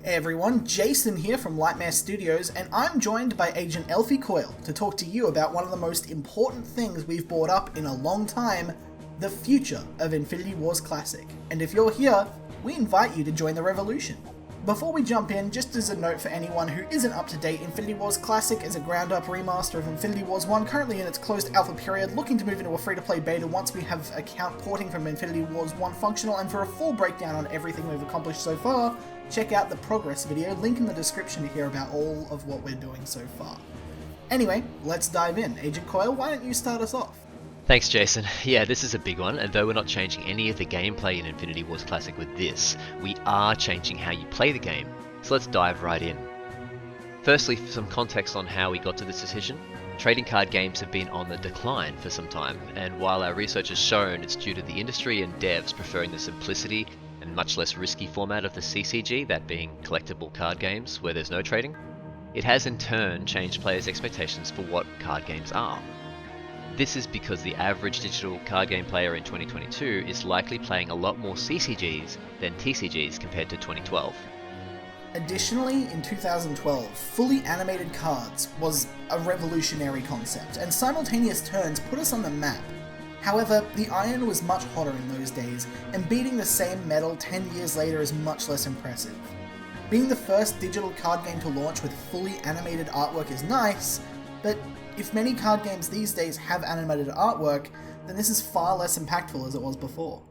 Hey everyone, Jason here from Lightmare Studios, and I'm joined by Agent Elfie Coyle to talk to you about one of the most important things we've brought up in a long time, the future of Infinity Wars Classic. And if you're here, we invite you to join the revolution. Before we jump in, just as a note for anyone who isn't up to date, Infinity Wars Classic is a ground-up remaster of Infinity Wars 1, currently in its closed alpha period, looking to move into a free-to-play beta once we have account porting from Infinity Wars 1 functional, and for a full breakdown on everything we've accomplished so far, check out the progress video, link in the description to hear about all of what we're doing so far. Anyway, let's dive in. Agent Coyle, why don't you start us off? Thanks, Jason. Yeah, this is a big one, and though we're not changing any of the gameplay in Infinity Wars Classic with this, we are changing how you play the game, so let's dive right in. Firstly, for some context on how we got to this decision, trading card games have been on the decline for some time, and while our research has shown it's due to the industry and devs preferring the simplicity and much less risky format of the CCG, that being collectible card games where there's no trading, it has in turn changed players' expectations for what card games are. This is because the average digital card game player in 2022 is likely playing a lot more CCGs than TCGs compared to 2012. Additionally, in 2012, fully animated cards was a revolutionary concept, and simultaneous turns put us on the map. However, the iron was much hotter in those days, and beating the same metal 10 years later is much less impressive. Being the first digital card game to launch with fully animated artwork is nice, but if many card games these days have animated artwork, then this is far less impactful as it was before.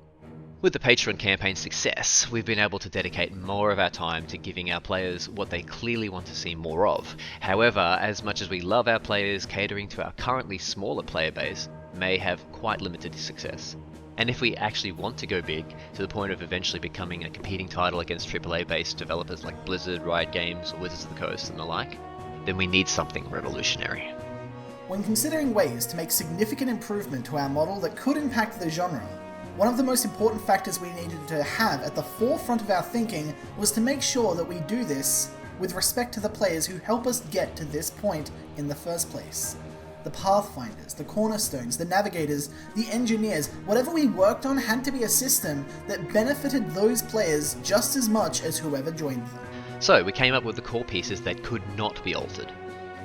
With the Patreon campaign's success, we've been able to dedicate more of our time to giving our players what they clearly want to see more of. However, as much as we love our players, catering to our currently smaller player base may have quite limited success. And if we actually want to go big, to the point of eventually becoming a competing title against AAA-based developers like Blizzard, Riot Games, Wizards of the Coast and the like, then we need something revolutionary. When considering ways to make significant improvement to our model that could impact the genre, one of the most important factors we needed to have at the forefront of our thinking was to make sure that we do this with respect to the players who help us get to this point in the first place. The Pathfinders, the Cornerstones, the Navigators, the Engineers, whatever we worked on had to be a system that benefited those players just as much as whoever joined them. So we came up with the core pieces that could not be altered.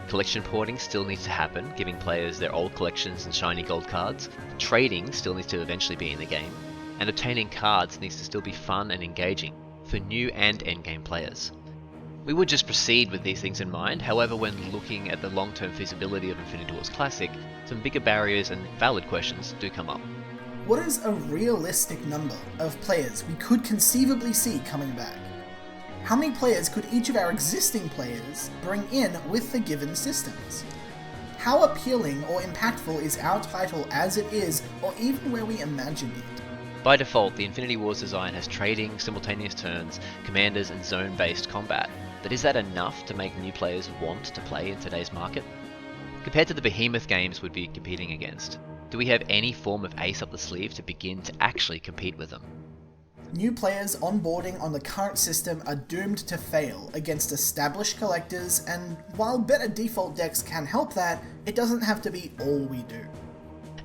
Collection porting still needs to happen, giving players their old collections and shiny gold cards. Trading still needs to eventually be in the game. And obtaining cards needs to still be fun and engaging for new and endgame players. We would just proceed with these things in mind, however when looking at the long-term feasibility of Infinity Wars Classic, some bigger barriers and valid questions do come up. What is a realistic number of players we could conceivably see coming back? How many players could each of our existing players bring in with the given systems? How appealing or impactful is our title as it is, or even where we imagined it? By default, the Infinity Wars design has trading, simultaneous turns, commanders and zone-based combat, but is that enough to make new players want to play in today's market? Compared to the behemoth games we'd be competing against, do we have any form of ace up the sleeve to begin to actually compete with them? New players onboarding on the current system are doomed to fail against established collectors, and while better default decks can help that, it doesn't have to be all we do.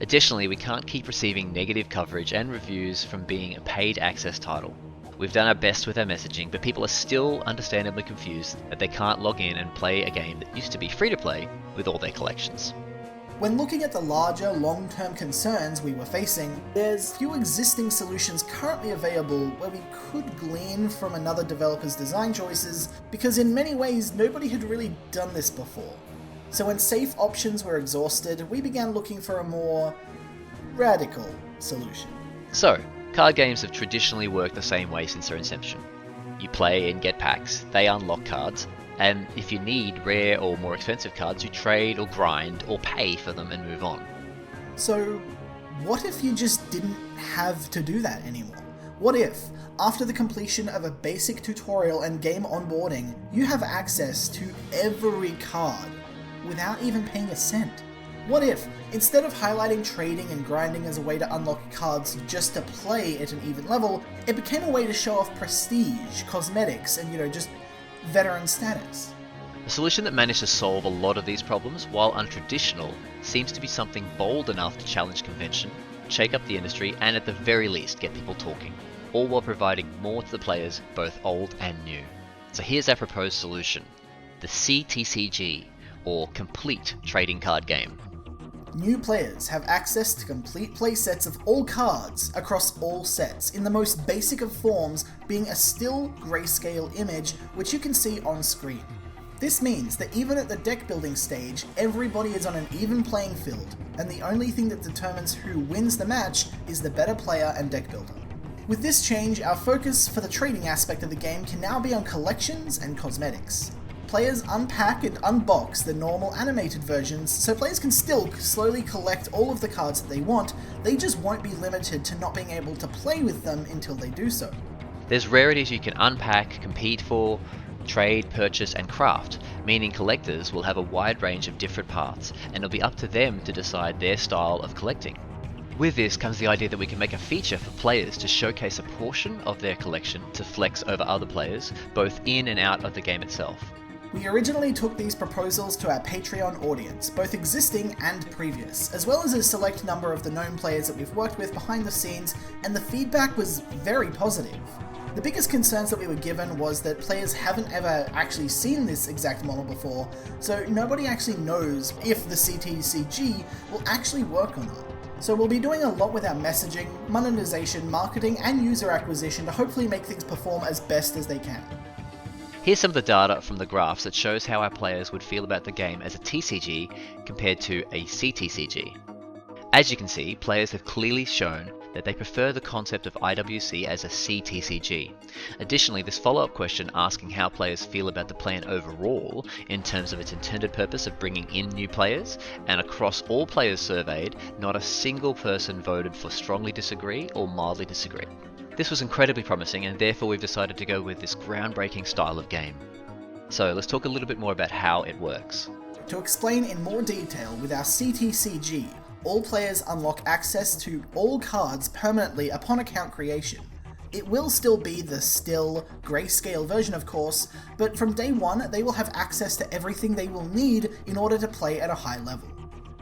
Additionally, we can't keep receiving negative coverage and reviews from being a paid access title. We've done our best with our messaging, but people are still understandably confused that they can't log in and play a game that used to be free to play with all their collections. When looking at the larger, long-term concerns we were facing, there's few existing solutions currently available where we could glean from another developer's design choices, because in many ways nobody had really done this before. So when safe options were exhausted, we began looking for a more radical solution. So, card games have traditionally worked the same way since their inception. You play and get packs, they unlock cards, and if you need rare or more expensive cards, you trade or grind or pay for them and move on. So, what if you just didn't have to do that anymore? What if, after the completion of a basic tutorial and game onboarding, you have access to every card without even paying a cent? What if, instead of highlighting trading and grinding as a way to unlock cards just to play at an even level, it became a way to show off prestige, cosmetics, and just veteran status? A solution that managed to solve a lot of these problems, while untraditional, seems to be something bold enough to challenge convention, shake up the industry, and at the very least get people talking, all while providing more to the players, both old and new. So here's our proposed solution, the CTCG, or Complete Trading Card Game. New players have access to complete playsets of all cards across all sets, in the most basic of forms being a still grayscale image which you can see on screen. This means that even at the deck building stage, everybody is on an even playing field, and the only thing that determines who wins the match is the better player and deck builder. With this change, our focus for the trading aspect of the game can now be on collections and cosmetics. Players unpack and unbox the normal animated versions, so players can still slowly collect all of the cards that they want, they just won't be limited to not being able to play with them until they do so. There's rarities you can unpack, compete for, trade, purchase, and craft, meaning collectors will have a wide range of different paths, and it'll be up to them to decide their style of collecting. With this comes the idea that we can make a feature for players to showcase a portion of their collection to flex over other players, both in and out of the game itself. We originally took these proposals to our Patreon audience, both existing and previous, as well as a select number of the known players that we've worked with behind the scenes, and the feedback was very positive. The biggest concerns that we were given was that players haven't ever actually seen this exact model before, so nobody actually knows if the CTCG will actually work or not. So we'll be doing a lot with our messaging, monetization, marketing, and user acquisition to hopefully make things perform as best as they can. Here's some of the data from the graphs that shows how our players would feel about the game as a TCG compared to a CTCG. As you can see, players have clearly shown that they prefer the concept of IWC as a CTCG. Additionally, this follow-up question asking how players feel about the plan overall in terms of its intended purpose of bringing in new players, and across all players surveyed, not a single person voted for strongly disagree or mildly disagree. This was incredibly promising, and therefore we've decided to go with this groundbreaking style of game. So let's talk a little bit more about how it works. To explain in more detail, with our CTCG, all players unlock access to all cards permanently upon account creation. It will still be the still, grayscale version of course, but from day one they will have access to everything they will need in order to play at a high level.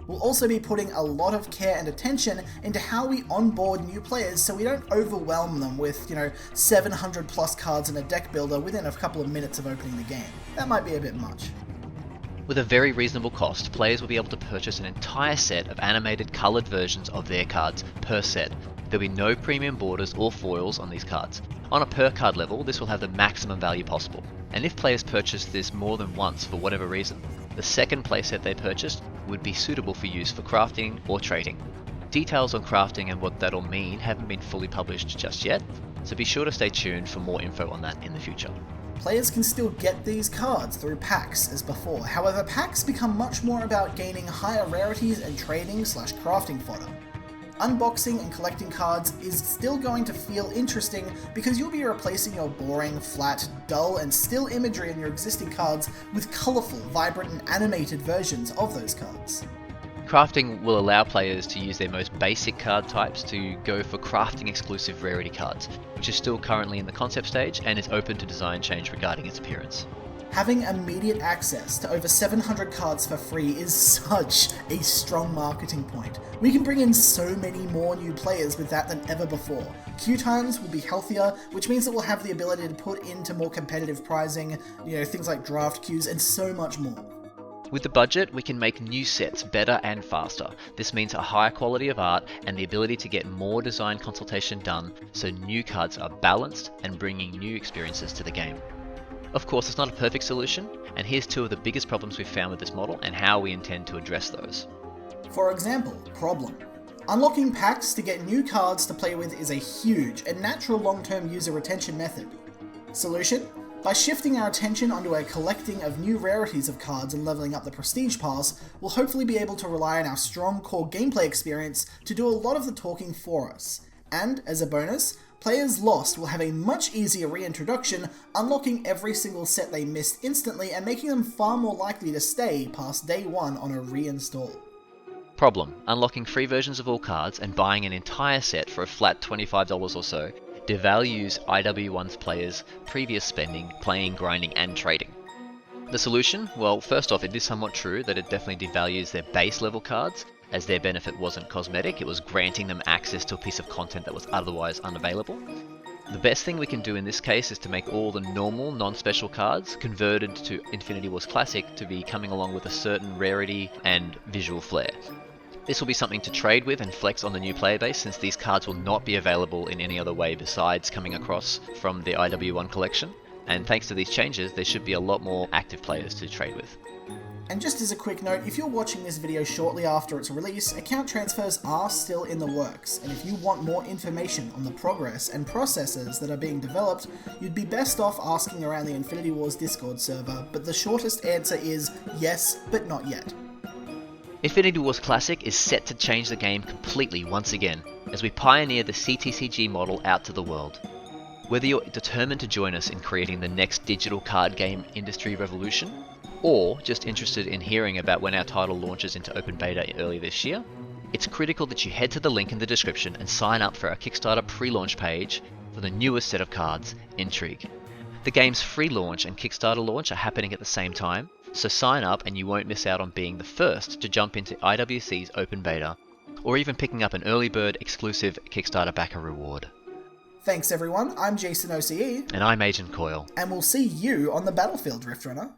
We'll also be putting a lot of care and attention into how we onboard new players so we don't overwhelm them with, 700 plus cards in a deck builder within a couple of minutes of opening the game. That might be a bit much. With a very reasonable cost, players will be able to purchase an entire set of animated coloured versions of their cards per set. There'll be no premium borders or foils on these cards. On a per card level, this will have the maximum value possible. And if players purchase this more than once for whatever reason, the second playset they purchased would be suitable for use for crafting or trading. Details on crafting and what that'll mean haven't been fully published just yet, so be sure to stay tuned for more info on that in the future. Players can still get these cards through packs as before, however packs become much more about gaining higher rarities and trading/crafting fodder. Unboxing and collecting cards is still going to feel interesting because you'll be replacing your boring, flat, dull and still imagery in your existing cards with colourful, vibrant and animated versions of those cards. Crafting will allow players to use their most basic card types to go for crafting exclusive rarity cards, which is still currently in the concept stage and is open to design change regarding its appearance. Having immediate access to over 700 cards for free is such a strong marketing point. We can bring in so many more new players with that than ever before. Queue times will be healthier, which means that we'll have the ability to put into more competitive pricing, things like draft queues and so much more. With the budget, we can make new sets better and faster. This means a higher quality of art and the ability to get more design consultation done so new cards are balanced and bringing new experiences to the game. Of course, it's not a perfect solution, and here's two of the biggest problems we've found with this model and how we intend to address those. For example, problem. Unlocking packs to get new cards to play with is a huge and natural long-term user retention method. Solution? By shifting our attention onto a collecting of new rarities of cards and leveling up the prestige pass, we'll hopefully be able to rely on our strong core gameplay experience to do a lot of the talking for us. And, as a bonus, players lost will have a much easier reintroduction, unlocking every single set they missed instantly and making them far more likely to stay past day one on a reinstall. Problem: unlocking free versions of all cards and buying an entire set for a flat $25 or so devalues IW1's players' previous spending, playing, grinding and trading. The solution? Well, first off, it is somewhat true that it definitely devalues their base level cards, as their benefit wasn't cosmetic, it was granting them access to a piece of content that was otherwise unavailable. The best thing we can do in this case is to make all the normal, non-special cards converted to Infinity Wars Classic to be coming along with a certain rarity and visual flair. This will be something to trade with and flex on the new player base, since these cards will not be available in any other way besides coming across from the IW1 collection. And thanks to these changes, there should be a lot more active players to trade with. And just as a quick note, if you're watching this video shortly after its release, account transfers are still in the works, and if you want more information on the progress and processes that are being developed, you'd be best off asking around the Infinity Wars Discord server, but the shortest answer is yes, but not yet. Infinity Wars Classic is set to change the game completely once again, as we pioneer the CTCG model out to the world. Whether you're determined to join us in creating the next digital card game industry revolution, or just interested in hearing about when our title launches into open beta early this year, it's critical that you head to the link in the description and sign up for our Kickstarter pre-launch page for the newest set of cards, Intrigue. The game's free launch and Kickstarter launch are happening at the same time, so sign up and you won't miss out on being the first to jump into IWC's open beta, or even picking up an early bird exclusive Kickstarter backer reward. Thanks everyone, I'm Jason OCE. And I'm Agent Coyle. And we'll see you on the battlefield, Riftrunner.